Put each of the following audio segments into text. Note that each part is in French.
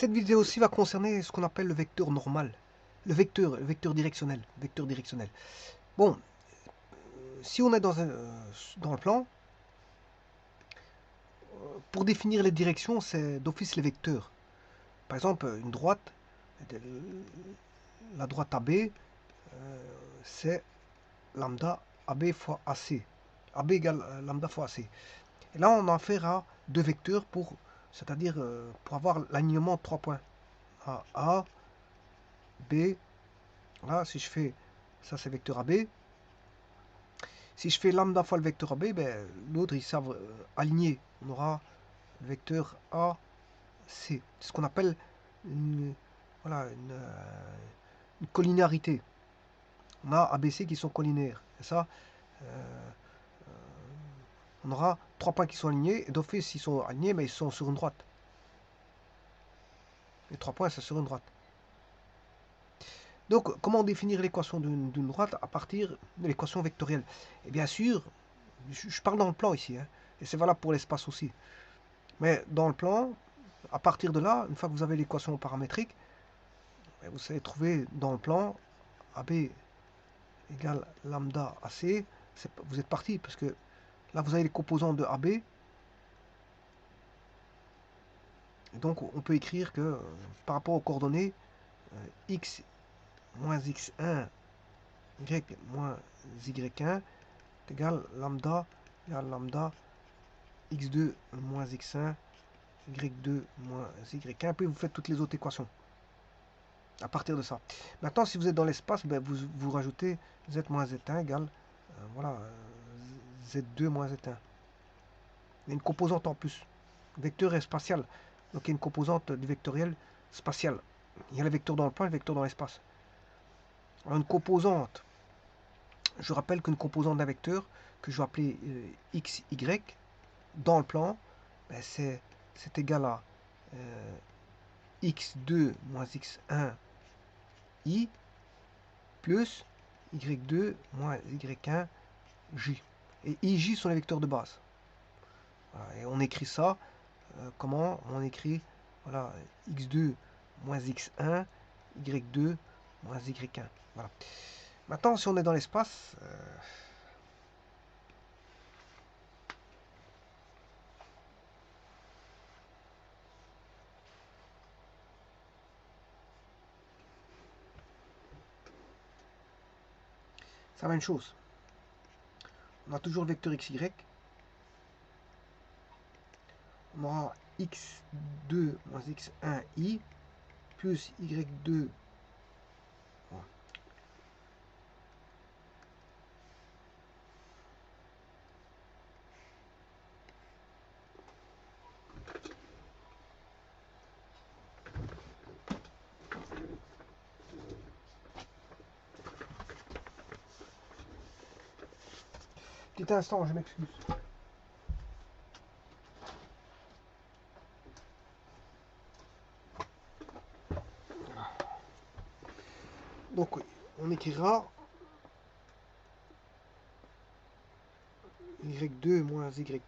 Cette vidéo aussi va concerner ce qu'on appelle le vecteur normal, le vecteur directionnel, Bon, si on est dans le plan, pour définir les directions, c'est d'office les vecteurs. Par exemple, une droite, la droite AB, c'est lambda AB fois AC. AB égale lambda fois AC. Et là, on en fera deux vecteurs c'est-à-dire pour avoir l'alignement de 3 points. A, B. Là, si je fais, ça c'est vecteur AB. Si je fais lambda fois le vecteur AB, ben, l'autre, ils savent aligner. On aura le vecteur AC. C'est ce qu'on appelle voilà, une collinéarité. On a ABC qui sont collinaires. Et ça, on aura 3 points qui sont alignés. Et d'office, ils sont alignés, mais ils sont sur une droite. Les 3 points, c'est sur une droite. Donc, comment définir l'équation d'une droite à partir de l'équation vectorielle? Et bien sûr, je parle dans le plan ici, hein, et c'est valable pour l'espace aussi. Mais dans le plan, à partir de là, une fois que vous avez l'équation paramétrique, vous savez trouver dans le plan AB égale lambda AC. Vous êtes parti, parce que là, vous avez les composants de AB. Et donc, on peut écrire que par rapport aux coordonnées, x moins x1, y moins y1 est égal lambda x2 moins x1, y2 moins y1, puis vous faites toutes les autres équations à partir de ça. Maintenant, si vous êtes dans l'espace, ben, vous rajoutez z moins z1 égale voilà, z2 moins z1. Il y a une composante en plus. Vecteur est spatial. Donc il y a une composante du vectoriel spatial. Il y a le vecteur dans le plan et le vecteur dans l'espace. Alors une composante, je rappelle qu'une composante d'un vecteur, que je vais appeler x, y, dans le plan, ben c'est égal à x2 moins x1 i plus y2 moins y1 j. Et ij sont les vecteurs de base. Voilà, et on écrit ça, comment? On écrit voilà, x2 moins x1, y2 moins y1. Voilà. Maintenant, si on est dans l'espace, c'est la même chose. On a toujours le vecteur xy. On aura x2 moins x1 i plus y2. Voilà. Petit instant, je m'excuse. Donc, on écrira y2 moins y1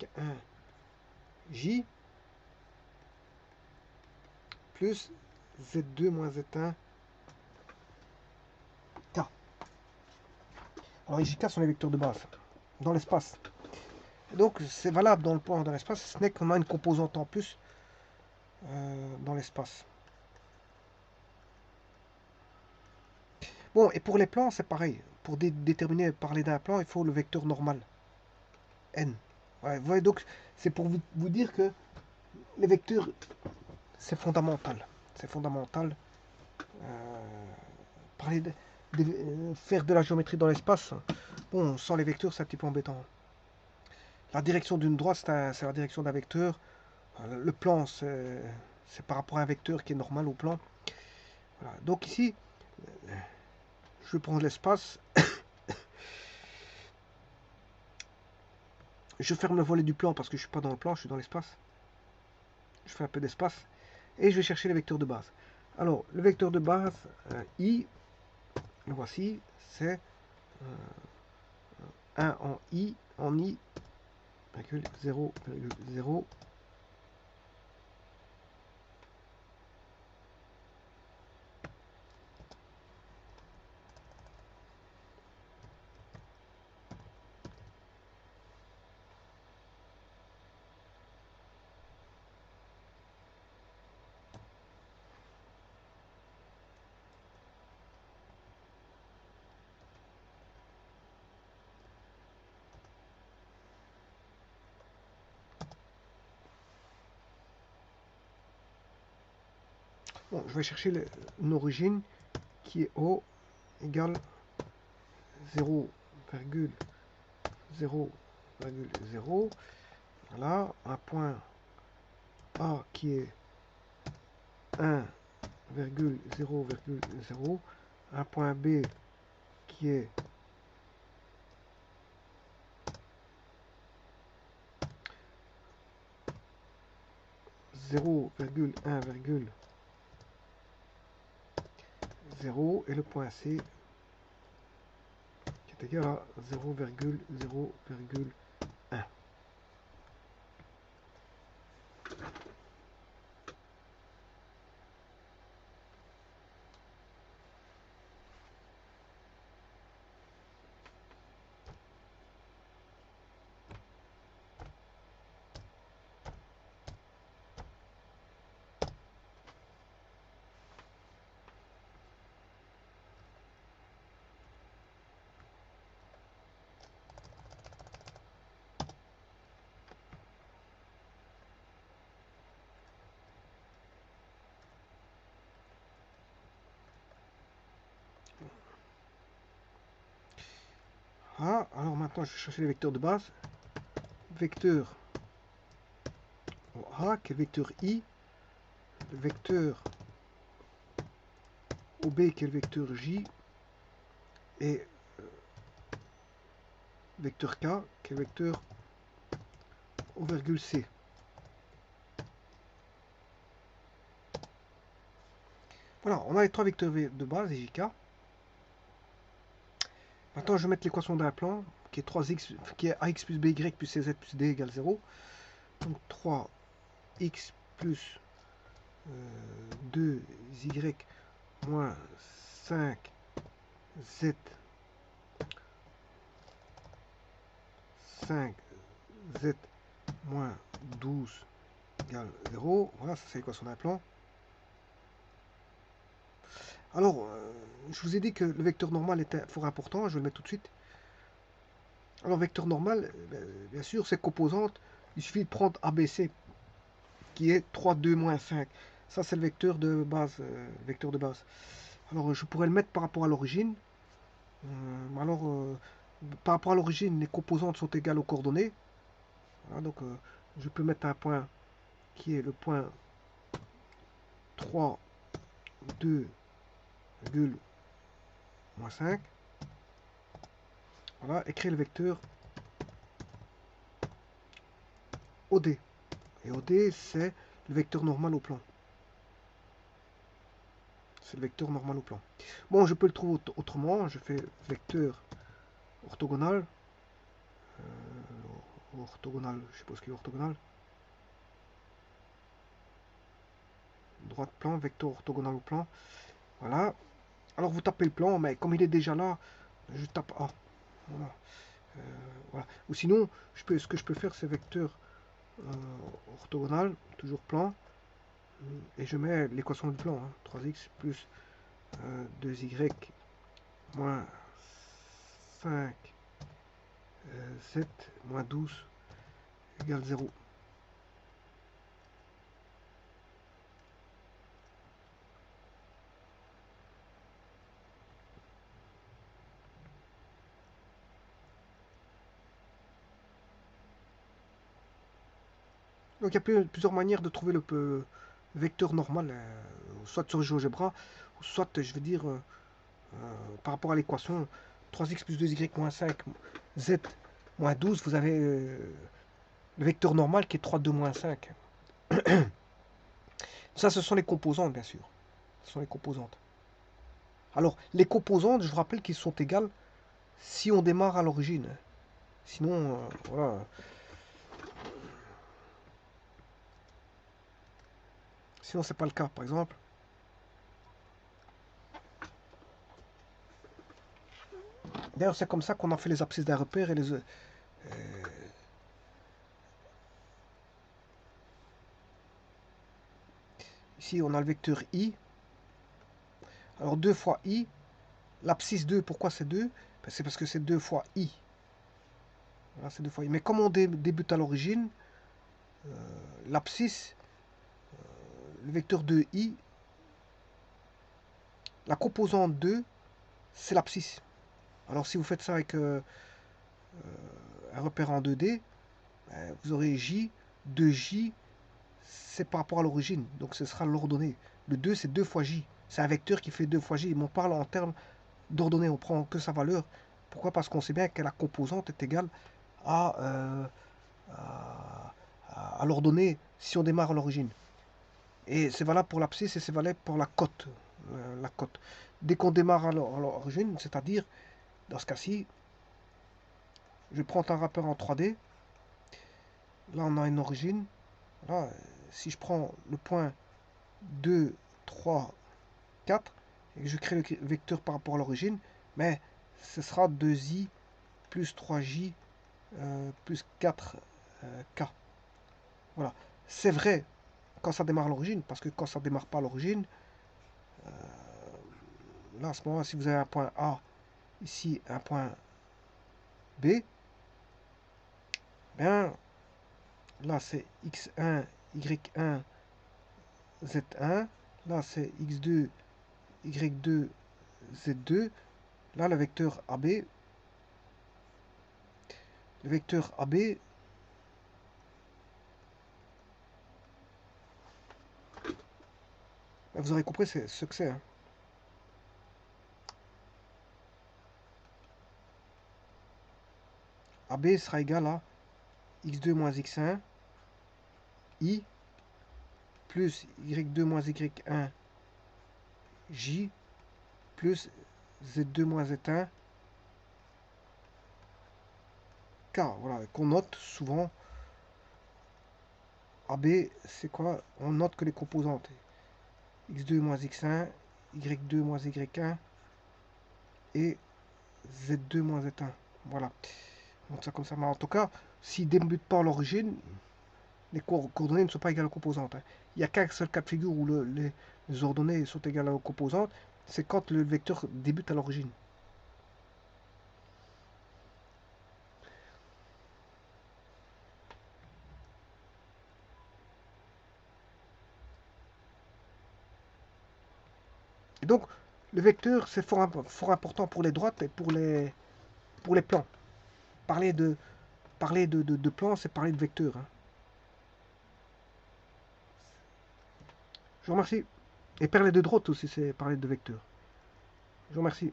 j plus z2 moins z1 k. Alors, les jk sont les vecteurs de base dans l'espace. Donc, c'est valable dans le point dans l'espace, ce n'est qu'on a une composante en plus dans l'espace. Bon, et pour les plans, c'est pareil. Pour déterminer, parler d'un plan, il faut le vecteur normal. N. Ouais, vous voyez, donc, c'est pour vous dire que les vecteurs, c'est fondamental. C'est fondamental. Parler faire de la géométrie dans l'espace, bon, sans les vecteurs, c'est un petit peu embêtant. La direction d'une droite, c'est la direction d'un vecteur. Le plan, c'est par rapport à un vecteur qui est normal au plan. Voilà. Donc ici, je prends l'espace. Je ferme le volet du plan parce que je ne suis pas dans le plan, je suis dans l'espace. Je fais un peu d'espace. Et je vais chercher les vecteurs de base. Alors, le vecteur de base, i, le voici, c'est 1 en i, 0,0, Bon, je vais chercher une origine qui est O égale 0,0,0. Voilà, un point A qui est 1,0,0, un point B qui est 0,1,0 et le point C qui est égal à 0,0,1. Ah, alors maintenant je vais chercher les vecteurs de base. Vecteur A qui est vecteur I, le vecteur OB qui est le vecteur J, et vecteur K qui est le vecteur O virgule C. Voilà, on a les trois vecteurs de base, JK. Maintenant, je vais mettre l'équation d'un plan qui est 3x, qui est ax plus by plus cz plus d égale 0. Donc 3x plus 2y moins 5z 5z moins 12 égale 0. Voilà, ça c'est l'équation d'un plan. Alors, je vous ai dit que le vecteur normal était fort important, je vais le mettre tout de suite. Alors, vecteur normal, bien sûr, c'est composante, il suffit de prendre ABC, qui est 3, 2, moins 5. Ça, c'est le vecteur de base. Alors, je pourrais le mettre par rapport à l'origine. Alors, par rapport à l'origine, les composantes sont égales aux coordonnées. Voilà, donc, je peux mettre un point qui est le point 3, 2, moins 5. Voilà, et créer le vecteur OD. Et OD, c'est le vecteur normal au plan. C'est le vecteur normal au plan. Bon, je peux le trouver autrement. Je fais vecteur orthogonal. Orthogonal, je suppose qu'il est orthogonal. Droite plan, vecteur orthogonal au plan. Voilà. Alors vous tapez le plan, mais comme il est déjà là, je tape A. Voilà. Voilà. Ou sinon, ce que je peux faire, c'est vecteur orthogonal, toujours plan, et je mets l'équation du plan, 3x plus 2y moins 5 7 moins 12 égale 0. Donc il y a plusieurs manières de trouver le vecteur normal, soit sur GeoGebra, soit je veux dire par rapport à l'équation 3x plus 2y moins 5 z moins 12, vous avez le vecteur normal qui est 3, 2, moins 5. Ça, ce sont les composantes, bien sûr. Ce sont les composantes. Alors, les composantes, je vous rappelle qu'elles sont égales si on démarre à l'origine. Sinon, voilà. Sinon, c'est pas le cas. Par exemple, d'ailleurs, c'est comme ça qu'on a fait les abscisses d'un repère et les. Ici, on a le vecteur i. Alors, 2 fois i. L'abscisse 2, pourquoi c'est 2? C'est parce que c'est 2 fois i. Voilà, c'est 2 fois i. Mais comme on débute à l'origine, l'abscisse, le vecteur de i, La composante 2, c'est l'abscisse. Alors si vous faites ça avec un repère en 2D, vous aurez J, 2J, c'est par rapport à l'origine, donc ce sera l'ordonnée. Le 2, c'est 2 fois J. C'est un vecteur qui fait 2 fois J. Mais on parle en termes d'ordonnée, on prend que sa valeur. Pourquoi? Parce qu'on sait bien que la composante est égale à, à l'ordonnée si on démarre à l'origine. Et c'est valable pour l'abscisse et c'est valable pour la cote. La cote. Dès qu'on démarre à l'origine, c'est-à-dire, dans ce cas-ci, je prends un rappeur en 3D. Là, on a une origine. Là, si je prends le point 2, 3, 4, et que je crée le vecteur par rapport à l'origine, mais ce sera 2i plus 3j plus 4k. Voilà. C'est vrai quand ça démarre à l'origine, parce que quand ça démarre pas à l'origine, là, à ce moment-là, si vous avez un point A, ici un point B, bien, là c'est x1, y1, z1, là c'est x2, y2, z2, là le vecteur AB, vous aurez compris ce que c'est. Hein. AB sera égal à x2 moins x1, i, plus y2 moins y1, j, plus z2 moins z1, k. Voilà, qu'on note souvent. AB, c'est quoi? On note que les composantes. x2 moins x1, y2 moins y1 et z2 moins z1. Voilà. On montre ça comme ça. Mais en tout cas, s'ils ne débutent pas à l'origine, les coordonnées ne sont pas égales aux composantes. Hein. Il n'y a qu'un seul cas de figure où les ordonnées sont égales aux composantes, c'est quand le vecteur débute à l'origine. Et donc, le vecteur, c'est fort important pour les droites et pour les plans. Parler de plans, c'est parler de vecteur. Hein. Je vous remercie. Et parler de droite aussi, c'est parler de vecteur. Je vous remercie.